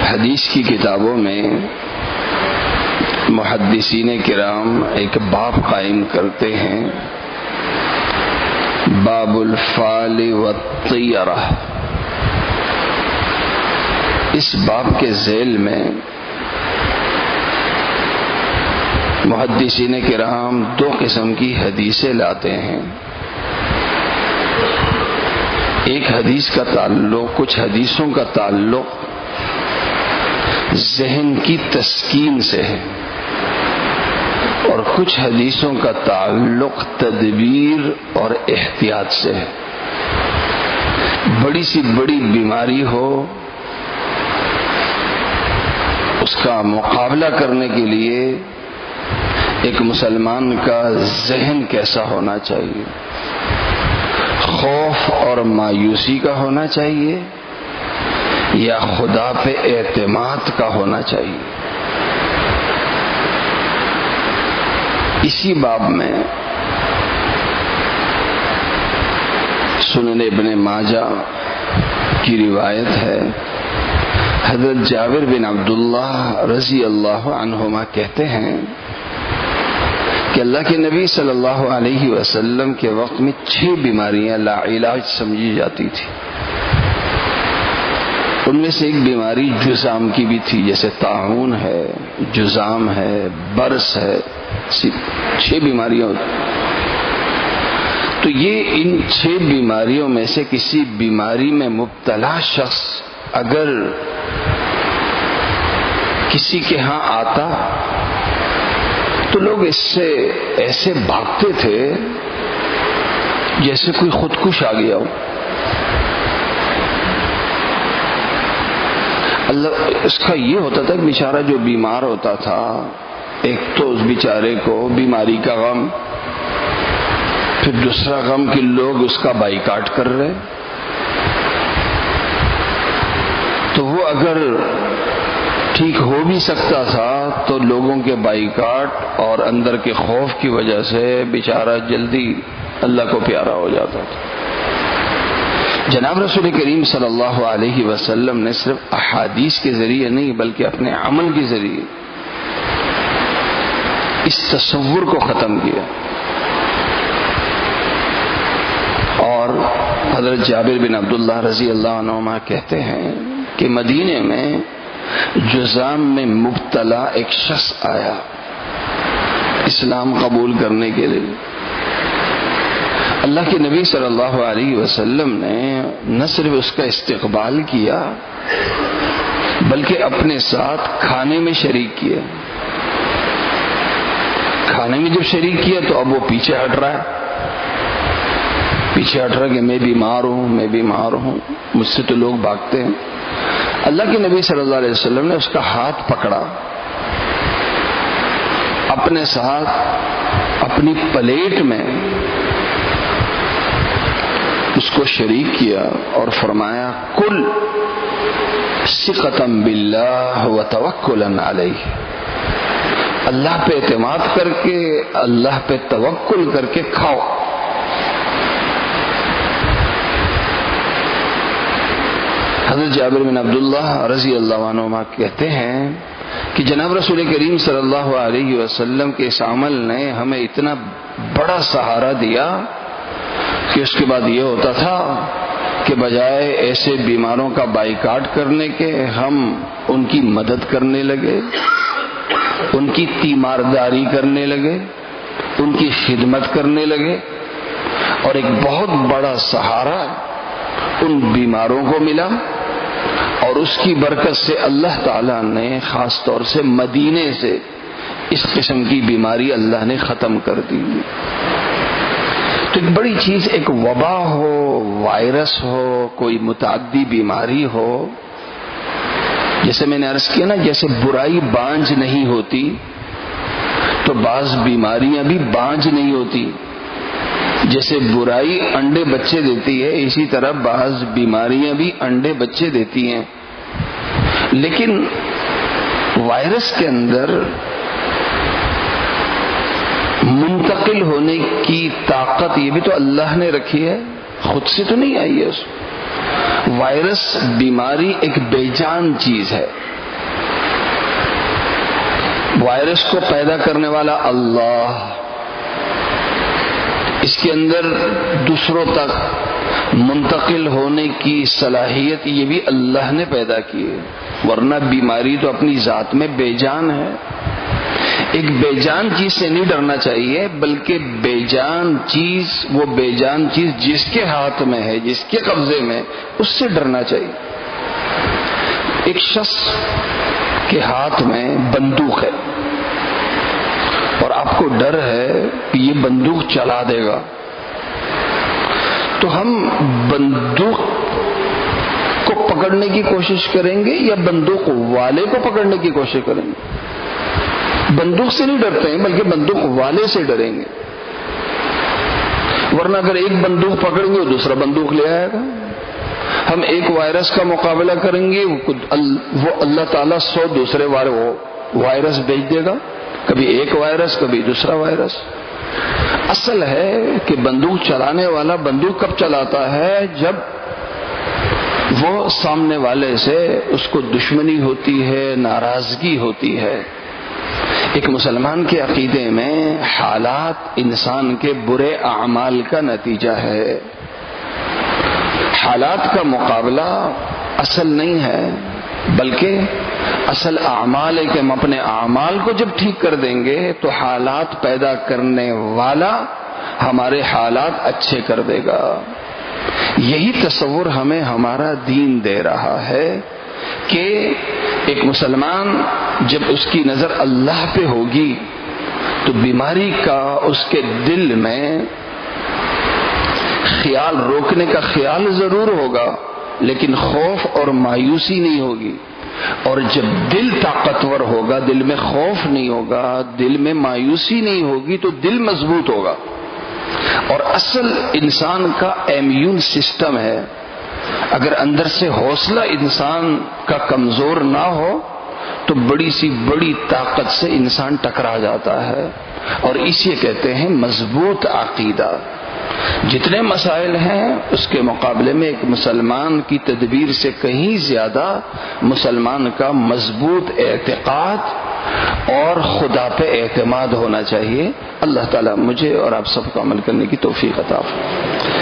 حدیث کی کتابوں میں محدثین کرام ایک باب قائم کرتے ہیں، باب الفال والطیرہ۔ اس باب کے ذیل میں محدثین کرام دو قسم کی حدیثیں لاتے ہیں۔ ایک حدیث کا تعلق، کچھ حدیثوں کا تعلق ذہن کی تسکین سے ہے، اور کچھ حدیثوں کا تعلق تدبیر اور احتیاط سے ہے۔ بڑی سی بڑی بیماری ہو، اس کا مقابلہ کرنے کے لیے ایک مسلمان کا ذہن کیسا ہونا چاہیے؟ خوف اور مایوسی کا ہونا چاہیے یا خدا پہ اعتماد کا ہونا چاہیے؟ اسی باب میں سنن ابن ماجہ کی روایت ہے، حضرت جابر بن عبداللہ رضی اللہ عنہما کہتے ہیں کہ اللہ کے نبی صلی اللہ علیہ وسلم کے وقت میں 6 بیماریاں لا علاج سمجھی جاتی تھی۔ ان میں سے ایک بیماری جذام کی بھی تھی، جیسے طاعون ہے، جذام ہے، برس ہے، 6 بیماریاں ہوتی۔ تو یہ ان 6 بیماریوں میں سے کسی بیماری میں مبتلا شخص اگر کسی کے ہاں آتا تو لوگ اس سے ایسے بھاگتے تھے جیسے کوئی خودکش آ گیا ہو۔ اللہ اس کا یہ ہوتا تھا کہ بیچارہ جو بیمار ہوتا تھا، ایک تو اس بیچارے کو بیماری کا غم، پھر دوسرا غم کہ لوگ اس کا بائیکاٹ کر رہے، تو وہ اگر ٹھیک ہو بھی سکتا تھا تو لوگوں کے بائیکاٹ اور اندر کے خوف کی وجہ سے بیچارہ جلدی اللہ کو پیارا ہو جاتا تھا۔ جناب رسول کریم صلی اللہ علیہ وسلم نے صرف احادیث کے ذریعے نہیں بلکہ اپنے عمل کے ذریعے اس تصور کو ختم کیا، اور حضرت جابر بن عبداللہ رضی اللہ عنہما کہتے ہیں کہ مدینے میں جذام میں مبتلا ایک شخص آیا اسلام قبول کرنے کے لیے۔ اللہ کے نبی صلی اللہ علیہ وسلم نے نہ صرف اس کا استقبال کیا بلکہ اپنے ساتھ کھانے میں شریک کیا۔ کھانے میں جب شریک کیا تو اب وہ پیچھے ہٹ رہا ہے کہ میں بیمار ہوں، میں بیمار ہوں، مجھ سے تو لوگ بھاگتے ہیں۔ اللہ کے نبی صلی اللہ علیہ وسلم نے اس کا ہاتھ پکڑا، اپنے ساتھ اپنی پلیٹ میں اس کو شریک کیا اور فرمایا کل ثقۃ باللہ وتوکلا علیہ، اللہ پہ اعتماد کر کے، اللہ پہ توکل کر کے کھاؤ۔ حضرت جابر بن عبداللہ رضی اللہ عنہما کہتے ہیں کہ جناب رسول کریم صلی اللہ علیہ وسلم کے اس عمل نے ہمیں اتنا بڑا سہارا دیا کہ اس کے بعد یہ ہوتا تھا کہ بجائے ایسے بیماروں کا بائیکاٹ کرنے کے ہم ان کی مدد کرنے لگے، ان کی تیمارداری کرنے لگے، ان کی خدمت کرنے لگے، اور ایک بہت بڑا سہارا ان بیماروں کو ملا، اور اس کی برکت سے اللہ تعالیٰ نے خاص طور سے مدینے سے اس قسم کی بیماری اللہ نے ختم کر دی۔ تو ایک بڑی چیز، ایک وبا ہو، وائرس ہو، کوئی متعدی بیماری ہو، جیسے میں نے عرض کیا نا، جیسے برائی بانجھ نہیں ہوتی تو بعض بیماریاں بھی بانجھ نہیں ہوتی۔ جیسے برائی انڈے بچے دیتی ہے، اسی طرح بعض بیماریاں بھی انڈے بچے دیتی ہیں، لیکن وائرس کے اندر منتقل ہونے کی طاقت یہ بھی تو اللہ نے رکھی ہے، خود سے تو نہیں آئی ہے۔ اس وائرس بیماری ایک بے جان چیز ہے، وائرس کو پیدا کرنے والا اللہ، اس کے اندر دوسروں تک منتقل ہونے کی صلاحیت یہ بھی اللہ نے پیدا کی ہے، ورنہ بیماری تو اپنی ذات میں بے جان ہے۔ ایک بے جان چیز سے نہیں ڈرنا چاہیے، بلکہ بے جان چیز، وہ بے جان چیز جس کے ہاتھ میں ہے، جس کے قبضے میں، اس سے ڈرنا چاہیے۔ ایک شخص کے ہاتھ میں بندوق ہے اور آپ کو ڈر ہے کہ یہ بندوق چلا دے گا، تو ہم بندوق کو پکڑنے کی کوشش کریں گے یا بندوق والے کو پکڑنے کی کوشش کریں گے؟ بندوق سے نہیں ڈرتے ہیں بلکہ بندوق والے سے ڈریں گے، ورنہ اگر ایک بندوق پکڑیں گے دوسرا بندوق لے آئے گا۔ ہم ایک وائرس کا مقابلہ کریں گے، وہ اللہ تعالیٰ 100 دوسرے وائرس بھیج دے گا، کبھی ایک وائرس کبھی دوسرا وائرس۔ اصل ہے کہ بندوق چلانے والا بندوق کب چلاتا ہے؟ جب وہ سامنے والے سے اس کو دشمنی ہوتی ہے، ناراضگی ہوتی ہے۔ ایک مسلمان کے عقیدے میں حالات انسان کے برے اعمال کا نتیجہ ہے۔ حالات کا مقابلہ اصل نہیں ہے، بلکہ اصل اعمال ہے کہ ہم اپنے اعمال کو جب ٹھیک کر دیں گے تو حالات پیدا کرنے والا ہمارے حالات اچھے کر دے گا۔ یہی تصور ہمیں ہمارا دین دے رہا ہے کہ ایک مسلمان جب اس کی نظر اللہ پہ ہوگی تو بیماری کا اس کے دل میں خیال، روکنے کا خیال ضرور ہوگا، لیکن خوف اور مایوسی نہیں ہوگی۔ اور جب دل طاقتور ہوگا، دل میں خوف نہیں ہوگا، دل میں مایوسی نہیں ہوگی، تو دل مضبوط ہوگا۔ اور اصل انسان کا امیون سسٹم ہے، اگر اندر سے حوصلہ انسان کا کمزور نہ ہو تو بڑی سی بڑی طاقت سے انسان ٹکرا جاتا ہے، اور اسے کہتے ہیں مضبوط عقیدہ۔ جتنے مسائل ہیں اس کے مقابلے میں ایک مسلمان کی تدبیر سے کہیں زیادہ مسلمان کا مضبوط اعتقاد اور خدا پہ اعتماد ہونا چاہیے۔ اللہ تعالیٰ مجھے اور آپ سب کو عمل کرنے کی توفیق عطا فرمائے۔